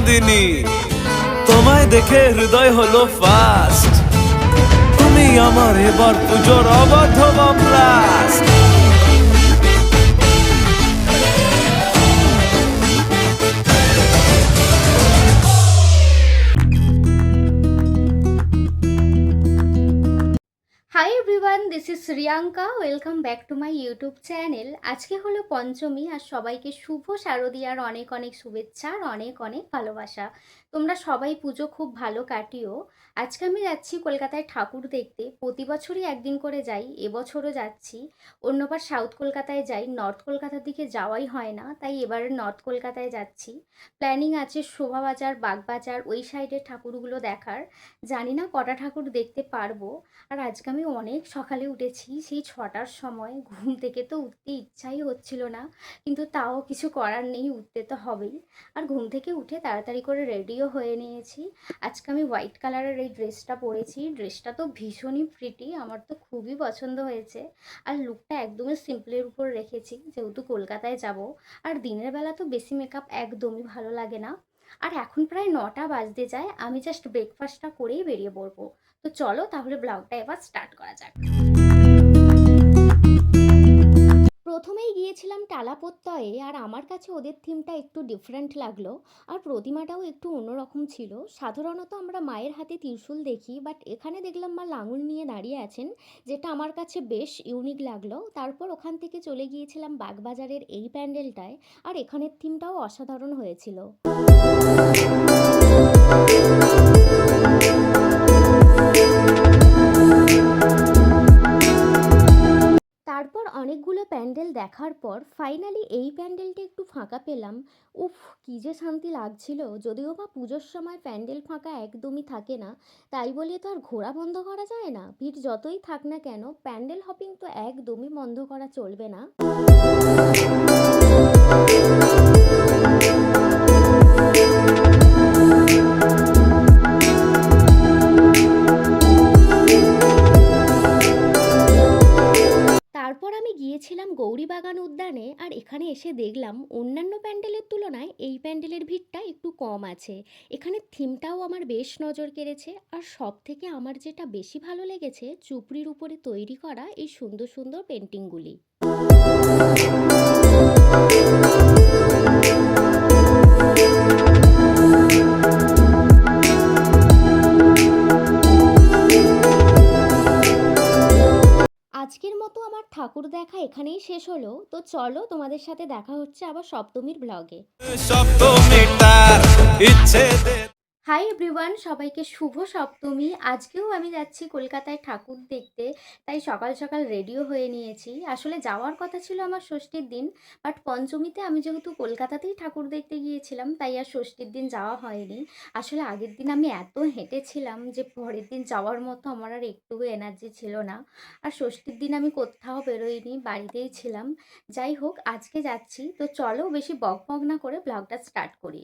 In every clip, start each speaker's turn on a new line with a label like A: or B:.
A: নন্দিনী, তোমায় দেখে হৃদয় হলো ফাস্ট। তুমি আমার এবার পুজোর অবাধ blast.
B: Hi everyone, this is Shriyanka. Welcome back to my YouTube channel. আজকে হলো পঞ্চমী, আর সবাইকে শুভ শারদীয়ার অনেক অনেক শুভেচ্ছা আর অনেক অনেক ভালোবাসা। তোমরা সবাই পুজো খুব ভালো কাটিও। আজকে আমি যাচ্ছি কলকাতায় ঠাকুর দেখতে। প্রতি বছরই একদিন করে যাই, এবছরও যাচ্ছি। অন্যবার সাউথ কলকাতায় যাই, নর্থ কলকাতার দিকে যাওয়াই হয় না, তাই এবারে নর্থ কলকাতায় যাচ্ছি। প্ল্যানিং আছে শোভাবাজার, বাগবাজার ওই সাইডের ঠাকুরগুলো দেখার। জানি না কটা ঠাকুর দেখতে পারবো। আর আজকে আমি অনেক সকালে উঠেছি, সেই 6টার সময়। ঘুম থেকে তো উঠতে ইচ্ছাই হচ্ছিল না, কিন্তু তাও কিছু করার নেই, উঠতে তো হবেই। আর ঘুম থেকে উঠে তাড়াতাড়ি করে রেডিও হয়ে নিয়েছি। আজকে আমি হোয়াইট কালারের এই ড্রেসটা পরেছি। ড্রেসটা তো ভীষণই প্রিটি, আমার তো খুবই পছন্দ হয়েছে। আর লুকটা একদমই সিম্পলের উপর রেখেছি, যেহেতু কলকাতায় যাব। আর দিনের বেলা তো বেশি মেকআপ একদমই ভালো লাগে না। আর এখন প্রায় 9টা বাজতে যায়, আমি জাস্ট ব্রেকফাস্টটা করেই বেরিয়ে পড়বো। তো চলো তাহলে ব্লগটা এবার স্টার্ট করা যাক। প্রথমেই গিয়েছিলাম টালা প্রত্যয়ে, আর আমার কাছে ওদের থিমটা একটু ডিফারেন্ট লাগলো। আর প্রতিমাটাও একটু অন্যরকম ছিল। সাধারণত আমরা মায়ের হাতে ত্রিশূল দেখি, বাট এখানে দেখলাম মা লাঙল নিয়ে দাঁড়িয়ে আছেন, যেটা আমার কাছে বেশ ইউনিক লাগলো। তারপর ওখান থেকে চলে গিয়েছিলাম বাগবাজারের এই প্যান্ডেলটায়, আর এখানের থিমটাও অসাধারণ হয়েছিল। তারপর অনেকগুলো প্যান্ডেল দেখার পর ফাইনালি এই প্যান্ডেলটা একটু ফাঁকা পেলাম। উফ, কী যে শান্তি লাগছিল। যদিও বা পুজোর সময় প্যান্ডেল ফাঁকা একদমই থাকে না, তাই বলে তো আর ঘোরা বন্ধ করা যায় না। ভিড় যতই থাক না কেন, প্যান্ডেল হপিং তো একদমই বন্ধ করা চলবে না। তারপর আমি গিয়েছিলাম গৌরীবাগান উদ্যানে, আর এখানে এসে দেখলাম অন্যান্য প্যান্ডেলের তুলনায় এই প্যান্ডেলের ভিড়টা একটু কম আছে। এখানে থিমটাও আমার বেশ নজর কেড়েছে। আর সব থেকে আমার যেটা বেশি ভালো লেগেছে, চুপড়ির উপরে তৈরি করা এই সুন্দর সুন্দর পেন্টিংগুলি। আজকের মতো আমার ঠাকুর দেখা এখানেই শেষ হলো। তো চলো, তোমাদের সাথে দেখা হচ্ছে আবার সপ্তমীর ব্লগে।
A: সপ্তমীটার ইচ্ছে দে।
B: হাই এভরিওয়ান, সবাইকে শুভ সপ্তমী। আজকেও আমি যাচ্ছি কলকাতায় ঠাকুর দেখতে, তাই সকাল সকাল রেডিও হয়ে নিয়েছি। আসলে যাওয়ার কথা ছিল আমার ষষ্ঠীর দিন, বাট পঞ্চমীতে আমি যেহেতু কলকাতাতেই ঠাকুর দেখতে গিয়েছিলাম, তাই আর ষষ্ঠীর দিন যাওয়া হয়নি। আসলে আগের দিন আমি এত হেঁটেছিলাম যে পরের দিন যাওয়ার মতো আমার আর একটুও এনার্জি ছিল না। আর ষষ্ঠীর দিন আমি কোথাও বেরোইনি, বাড়িতেই ছিলাম। যাই হোক, আজকে যাচ্ছি। তো চলো বেশি বকবক না করে ব্লগটা স্টার্ট করি।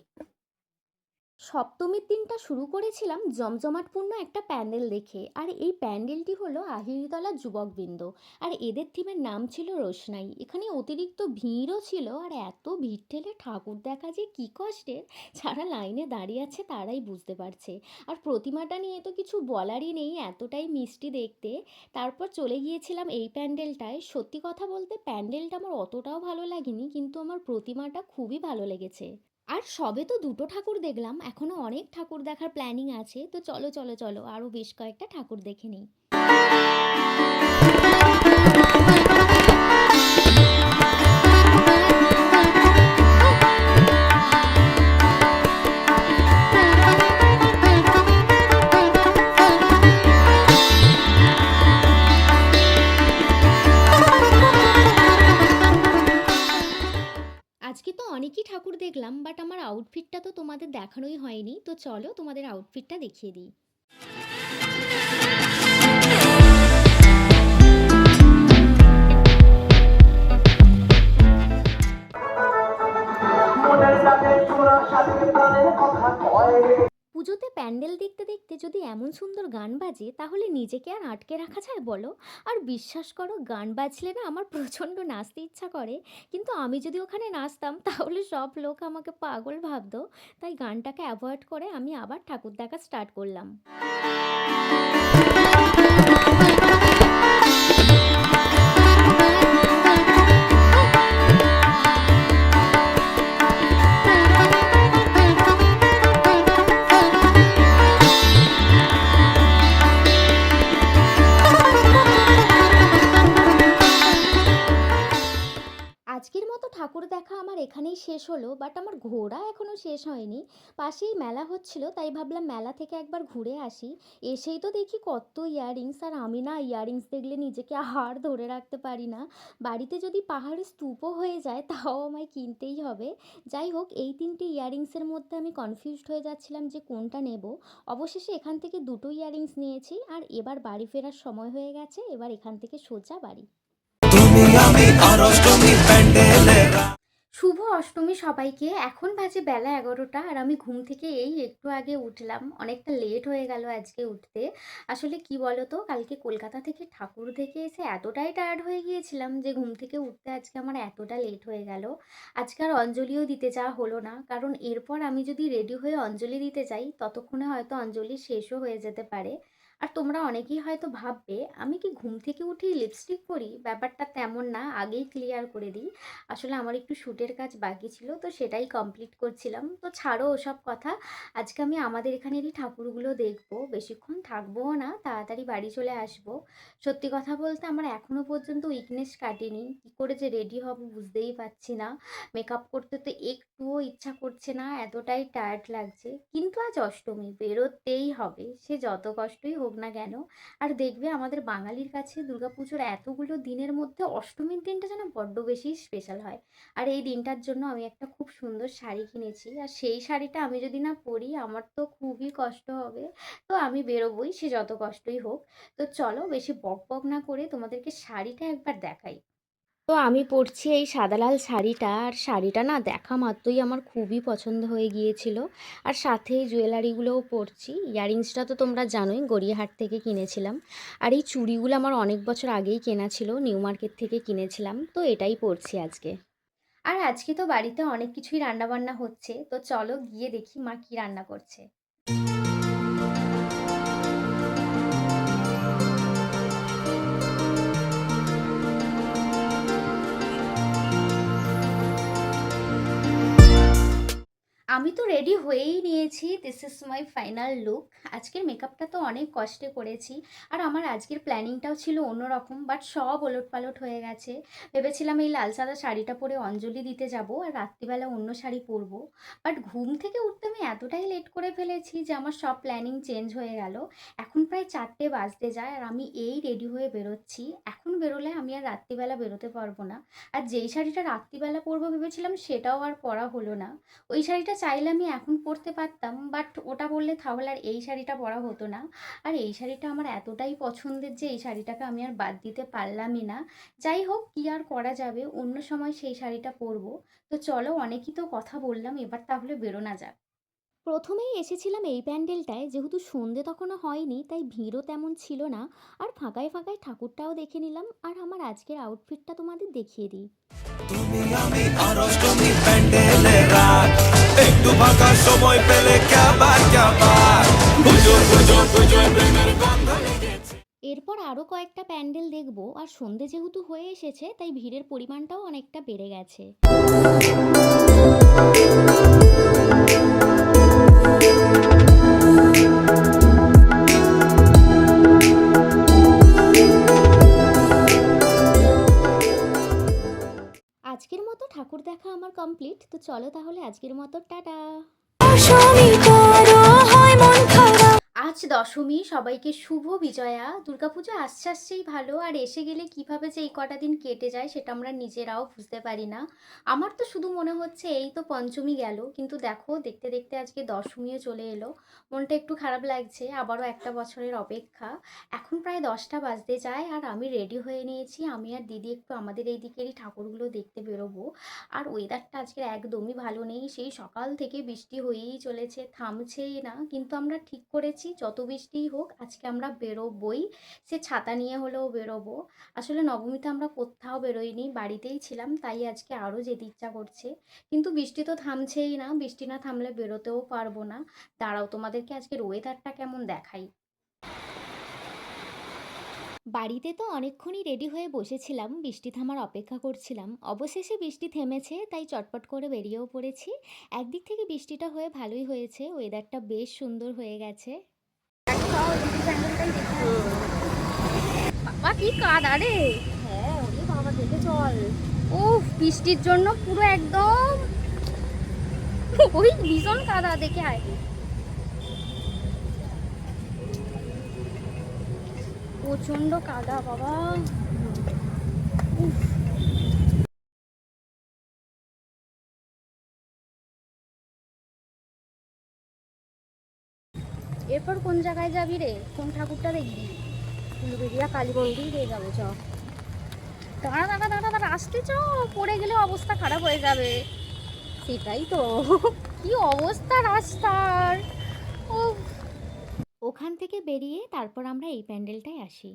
B: সপ্তমীর দিনটা শুরু করেছিলাম জমজমাটপূর্ণ একটা প্যান্ডেল দেখে। আর এই প্যান্ডেলটি হলো আহিরিতলা যুবকবৃন্দ, আর এদের থিমের নাম ছিল রোশনাই। এখানে অতিরিক্ত ভিড়ও ছিল, আর এত ভিড় ঠেলে ঠাকুর দেখা যে কী কষ্টের, যারা লাইনে দাঁড়িয়ে আছে তারাই বুঝতে পারছে। আর প্রতিমাটা নিয়ে তো কিছু বলারই নেই, এতটাই মিষ্টি দেখতে। তারপর চলে গিয়েছিলাম এই প্যান্ডেলটায়। সত্যি কথা বলতে প্যান্ডেলটা আমার অতটাও ভালো লাগেনি, কিন্তু আমার প্রতিমাটা খুবই ভালো লেগেছে। আর সবে তো দুটো ঠাকুর দেখলাম, এখনো অনেক ঠাকুর দেখার প্ল্যানিং আছে। তো চলো চলো চলো, আরও বেশ কয়েকটা ঠাকুর দেখে নিই। আজকে তো অনেকই ঠাকুর দেখলাম, বাট আমার আউটফিটটা তো তোমাদের দেখানোই হয়নি। তো চলো তোমাদের আউটফিটটা দেখিয়ে দিই। পুজোতে প্যান্ডেল দেখতে দেখতে যদি এমন সুন্দর গান বাজে তাহলে নিজেকে আর আটকে রাখা যায় বলো? আর বিশ্বাস করো, গান বাজলে না আমার প্রচণ্ড নাচতে ইচ্ছা করে, কিন্তু আমি যদি ওখানে নাচতাম তাহলে সব লোক আমাকে পাগল ভাবতো। তাই গানটাকে অ্যাভয়েড করে আমি আবার ঠাকুর দেখা স্টার্ট করলাম। আজকের মতো ঠাকুর দেখা আমার এখানেই শেষ হলো, বাট আমার ঘোরা এখনও শেষ হয়নি। পাশেই মেলা হচ্ছিল, তাই ভাবলাম মেলা থেকে একবার ঘুরে আসি। এসেই তো দেখি কত ইয়াররিংস, আর আমি না ইয়াররিংস দেখলে নিজেকে আর ধরে রাখতে পারি না। বাড়িতে যদি পাহাড়ের স্তূপও হয়ে যায় তাও আমায় কিনতেই হবে। যাই হোক, এই তিনটে ইয়াররিংসের মধ্যে আমি কনফিউজড হয়ে যাচ্ছিলাম যে কোনটা নেব। অবশেষে এখান থেকে দুটো ইয়াররিংস নিয়েছি, আর এবার বাড়ি ফেরার সময় হয়ে গেছে। এবার এখান থেকে সোজা বাড়ি।
A: তুমি আমি আর অষ্টমীর প্যান্ডেলে
B: শুভ অষ্টমী সবাইকে। এখন বাজে বেলা 11টা, আর আমি ঘুম থেকে এই একটু আগে উঠলাম। অনেকটা লেট হয়ে গেল আজকে উঠতে। আসলে কি বলো তো, কালকে কলকাতা থেকে ঠাকুর দেখে এসে এতটাই টায়ার্ড হয়ে গিয়েছিলাম যে ঘুম থেকে উঠতে আজকে আমার এতটা লেট হয়ে গেল। আজকে আর অঞ্জলিও দিতে যাওয়া হলো না, কারণ এরপর আমি যদি রেডি হয়ে অঞ্জলি দিতে যাই ততক্ষণে হয়তো অঞ্জলি শেষও হয়ে যেতে পারে। আর তোমরা অনেকেই হয়তো ভাববে আমি কি ঘুম থেকে উঠেই লিপস্টিক পরি? ব্যাপারটা তেমন না, আগেই ক্লিয়ার করে দিই। আসলে আমার একটু শ্যুটের কাজ বাকি ছিল, তো সেটাই কমপ্লিট করছিলাম। তো ছাড়ো ওসব কথা। আজকে আমি আমাদের এখানেরই ঠাকুরগুলো দেখবো, বেশিক্ষণ থাকবোও না, তাড়াতাড়ি বাড়ি চলে আসবো। সত্যি কথা বলতে আমার এখনো পর্যন্ত উইকনেস কাটেনি। কী করে যে রেডি হব বুঝতেই পারছি না। মেকআপ করতে তো একটুও ইচ্ছা করছে না, এতটাই টায়ার্ড লাগছে। কিন্তু আজ অষ্টমী, বেরোতেই হবে, সে যত কষ্টই হোক না কেন। আর দেখবে আমাদের বাঙালির কাছে দুর্গাপুজোর এতগুলো দিনের মধ্যে অষ্টমীর দিনটা যেন বড্ড বেশি স্পেশাল হয়। আর এই দিনটার জন্য আমি একটা খুব সুন্দর শাড়ি কিনেছি, আর সেই শাড়িটা আমি যদি না পরি আমার তো খুবই কষ্ট হবে। তো আমি বেরোবই, সে যত কষ্টই হোক। তো চলো বেশি বক বক না করে তোমাদেরকে শাড়িটা একবার দেখাই। তো আমি পরছি এই সাদা লাল শাড়িটা, আর শাড়িটা না দেখা মাত্রই আমার খুবই পছন্দ হয়ে গিয়েছিল। আর সাথে এই জুয়েলারিগুলোও পরছি। ইয়াররিংসটা তো তোমরা জানোই, গড়িয়াহাট থেকে কিনেছিলাম। আর এই চুড়িগুলো আমার অনেক বছর আগেই কেনা ছিল, নিউ মার্কেট থেকে কিনেছিলাম। তো এটাই পরছি আজকে। আর আজকে তো বাড়িতে অনেক কিছুই রান্নাবান্না হচ্ছে, তো চলো গিয়ে দেখি মা কি রান্না করছে। আমি তো রেডি হয়েই নিয়েছি, this is my final look. আজকের মেকআপটা তো অনেক কষ্টে করেছি, আর আমার আজকের প্ল্যানিংটাও ছিল অন্যরকম, বাট সব ওলটপালট হয়ে গেছে। ভেবেছিলাম এই লাল সাদা শাড়িটা পরে অঞ্জলি দিতে যাব, আর রাত্রিবেলা অন্য শাড়ি পরবো। বাট ঘুম থেকে উঠতে আমি এতটাই লেট করে ফেলেছি যে আমার সব প্ল্যানিং চেঞ্জ হয়ে গেল। এখন প্রায় 4টে বাজতে যায়, আর আমি এই রেডি হয়ে বেরোচ্ছি। এখন বেরোলে আমি আর রাত্রিবেলা বেরোতে পারবো না। আর যেই শাড়িটা রাত্রিবেলা পরবো ভেবেছিলাম সেটাও আর পরা হলো না। ওই শাড়িটা চাইলে আমি এখন পরতে পারতাম, বাট ওটা বললে তাহলে আর এই শাড়িটা পরা হতো না। আর এই শাড়িটা আমার এতটাই পছন্দের যে এই শাড়িটাকে আমি আর বাদ দিতে পারলামই না। যাই হোক, কি আর করা যাবে, অন্য সময় সেই শাড়িটা পরবো। তো চলো, অনেকই তো কথা বললাম, এবার তাহলে বেরোনা যাক। প্রথমেই এসেছিলাম এই প্যান্ডেলটায়, যেহেতু সন্ধে তখনও হয়নি তাই ভিড়ও তেমন ছিল না। আর ফাঁকায় ফাঁকায় ঠাকুরটাও দেখে নিলাম, আর আমার আজকের আউটফিটটা তোমাদের দেখিয়ে দিই।
A: তুমি আমি আর অষ্টমীর প্যান্ডেলে রাত একটু ফাঁকা সময় পেলে কাবার কাবার বুঝো বুঝো বুঝো প্রেমের গন্ধ লেগেছে।
B: এরপর আরও কয়েকটা প্যান্ডেল দেখব, আর সন্ধে যেহেতু হয়ে এসেছে তাই ভিড়ের পরিমাণটাও অনেকটা বেড়ে গেছে। আজকের মতো ঠাকুর দেখা আমার কমপ্লিট। তো চলো তাহলে আজকের মতো টাটা। আজ দশমী, সবাইকে শুভ বিজয়া। দুর্গাপুজো আসছে আসছেই ভালো, আর এসে গেলে কিভাবে যে এই কটা দিন কেটে যায় সেটা আমরা নিজেরাও বুঝতে পারি না। আমার তো শুধু মনে হচ্ছে এই তো পঞ্চমী গেল, কিন্তু দেখো দেখতে দেখতে আজকে দশমীও চলে এলো। মনটা একটু খারাপ লাগছে, আবারও একটা বছরের অপেক্ষা। এখন প্রায় 10টা বাজতে যায় আর আমি রেডি হয়ে নিয়েছি। আমি আর দিদি একটু আমাদের এই দিকেরই ঠাকুরগুলো দেখতে বেরোবো। আর ওয়েদারটা আজকে একদমই ভালো নেই, সেই সকাল থেকে বৃষ্টি হয়েই চলেছে, থামছেই না। কিন্তু আমরা ঠিক করেছি যত বৃষ্টিই হোক আজকে আমরা বেরোবই, সে ছাতা নিয়ে হলেও বেরোবো। আসলে নবমীতে আমরা কোথাও বেরোইনি, বাড়িতেই ছিলাম, তাই আজকে আরও যেতে ইচ্ছা করছে। কিন্তু বৃষ্টি তো থামছেই না, বৃষ্টি না থামলে বেরোতেও পারবো না। দাঁড়াও তোমাদেরকে আজকের ওয়েদারটা কেমন দেখাই। বাড়িতে তো অনেকক্ষণই রেডি হয়ে বসেছিলাম, বৃষ্টি থামার অপেক্ষা করছিলাম। অবশেষে বৃষ্টি থেমেছে, তাই চটপট করে বেরিয়েও পড়েছি। একদিক থেকে বৃষ্টিটা হয়ে ভালোই হয়েছে, ওয়েদারটা বেশ সুন্দর হয়ে গেছে। বাবা কি কাদা রে! হ্যাঁ ওরে বাবা, দেখে চল। ও, বৃষ্টির জন্য পুরো একদম ওই ভীষণ কাদা, দেখে আয়। প্রচন্ড কাদা বাবা। উফ। এরপর কোন জায়গায় যাবি রে? কোন ঠাকুরটা দেখবি?
C: উলুবেড়িয়া কালী মন্দির দিয়ে যাবো চ।
B: দাঁড়া দাঁড়া দাঁড়া দাঁড়া, আসতে চ। পড়ে গেলে অবস্থা খারাপ হয়ে যাবে।
C: সেটাই তো।
B: কি অবস্থা রাস্তার! ও, ওখান থেকে বেরিয়ে তারপর আমরা এই প্যান্ডেলটায় আসি।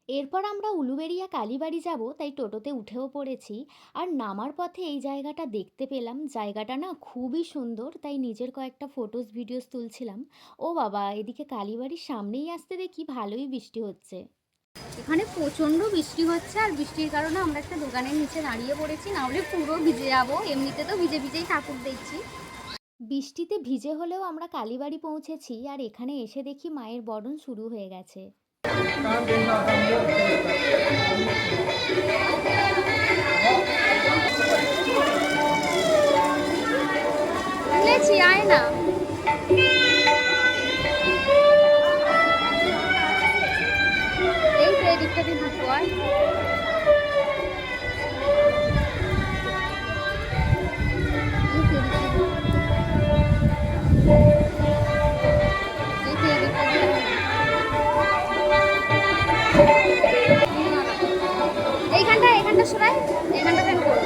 B: এরপর আমরা উলুবেড়িয়া কালীবাড়ি যাব, তাই টোটোতে উঠেও পড়েছি। আর নামার পথে এই জায়গাটা দেখতে পেলাম, জায়গাটা না খুবই সুন্দর, তাই নিজের কয়েকটা ফটোস ভিডিওস তুলছিলাম। ও বাবা, এদিকে কালীবাড়ির সামনেই আসতে দেখি ভালোই বৃষ্টি হচ্ছে। এখানে প্রচণ্ড বৃষ্টি হচ্ছে, আর বৃষ্টির কারণে আমরা একটা দোকানের নিচে দাঁড়িয়ে পড়েছি, না হলে পুরো ভিজে যাবো। এমনিতে তো ভিজে ভিজেই ঠাকুর দেখছি। বৃষ্টিতে ভিজে হলেও আমরা কালীবাড়ি পৌঁছেছি, আর এখানে এসে দেখি মায়ের বরণ শুরু হয়ে গেছে। ভুলেছি, আয় না। এই তো এদিকটা দিয়ে ঢুকবো, আয়। এই তো এদিকটা দিয়ে। এই তো এদিকটা দিয়ে। এইখানটা সরাই, এইখানটা ফ্যান করবো।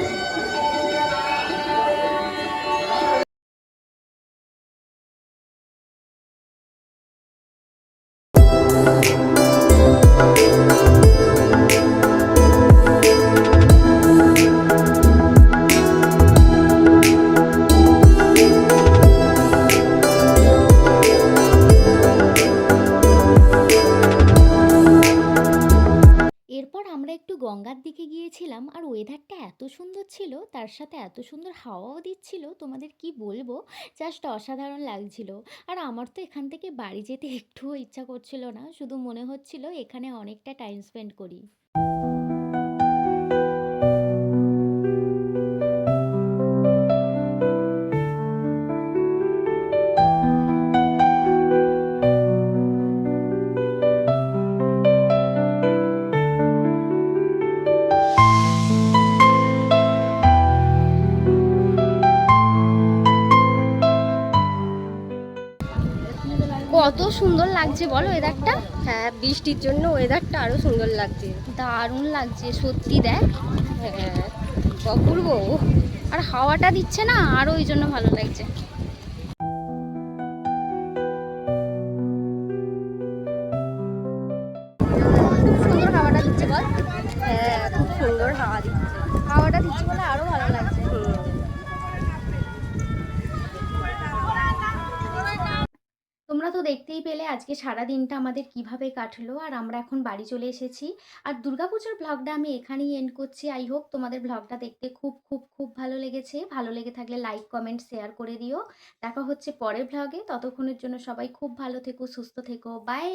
B: এরপর আমরা একটু গঙ্গার দিকে গিয়েছিলাম, আর ওয়েদারটা এত সুন্দর ছিল, তার সাথে এত সুন্দর হাওয়াও দিচ্ছিল, তোমাদের কি বলবো, জাস্ট অসাধারণ লাগছিল। আর আমার তো এখান থেকে বাড়ি যেতে একটুও ইচ্ছা করছিল না, শুধু মনে হচ্ছিল এখানে অনেকটা টাইম স্পেন্ড করি। কত সুন্দর লাগছে বলো ওয়েদারটা!
C: হ্যাঁ, বৃষ্টির জন্য ওয়েদারটা আরো সুন্দর লাগছে।
B: দারুণ লাগছে সত্যি, দেখ।
C: হ্যাঁ, অপূর্ব।
B: আর হাওয়াটা দিচ্ছে না, আরো ওই জন্য ভালো লাগছে। খুব সুন্দর হাওয়াটা দিচ্ছে বল।
C: হ্যাঁ, খুব সুন্দর হাওয়া দিচ্ছে।
B: হাওয়াটা দিচ্ছে বলে আরো ভালো লাগছে। তোমরা তো দেখতেই পেলে আজকে সারা দিনটা আমাদের কিভাবে কাটলো, আর আমরা এখন বাড়ি চলে এসেছি। আর দুর্গাপুজোর ব্লগটা আমি এখানেই এন্ড করছি। আই হোপ তোমাদের ব্লগটা দেখতে খুব খুব খুব ভালো লেগেছে। ভালো লেগে থাকলে লাইক কমেন্ট শেয়ার করে দিও। দেখা হচ্ছে পরের ব্লগে, ততক্ষণের জন্য সবাই খুব ভালো থেকো, সুস্থ থেকো, বাই।